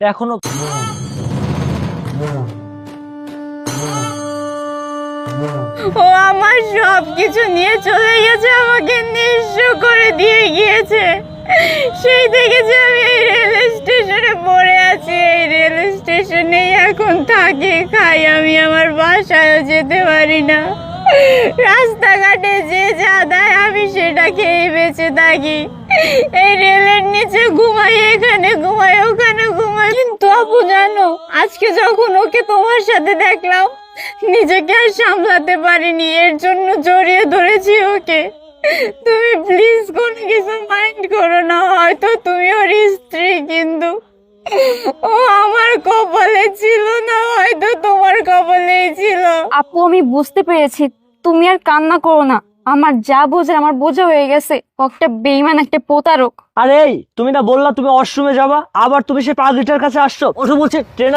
এখনো ও আমার সবকিছু নিয়ে চলে গেছে, আমাকে নিঃস্ব করে দিয়ে গিয়েছে। সেই থেকে যে আমি এই রেল স্টেশনে পড়ে আছি, এই রেল স্টেশনেই এখন থাকি খাই, আমি আমার বাসায়ও যেতে পারি না। রাস্তাঘাটে যে যা দেয় আমি সেটা খেয়ে বেঁচে থাকি। এই রেলের নিচে ঘুমাই, এখানে ঘুমাই, ওখানে ঘুমাই। কিন্তু আপু জানো, আজকে যখন ওকে তোমার সাথে দেখলাম, নিজেকে আর সামলাতে পারিনি, এর জন্য জড়িয়ে ধরেছি ওকে। তুমি প্লিজ কোনো কিছু মাইন্ড করো না, হয়তো তুমি ওর স্ত্রী, কিন্তু ও আমার কপালে ছিল না, হয়তো তোমার কপালেই ছিল। আপু আমি বুঝতে পেরেছি, তুমি আর কান্না করো না। আমার যা বোঝে আমার বোঝা হয়ে গেছে, ও একটা বেইমান, একটা প্রতারক। আরে এই তুমি না বললা তুমি ওয়াশরুমে যাবা, আবার তুমি সেই পাগলিটার কাছে আসছো। ও তো বলছে ট্রেন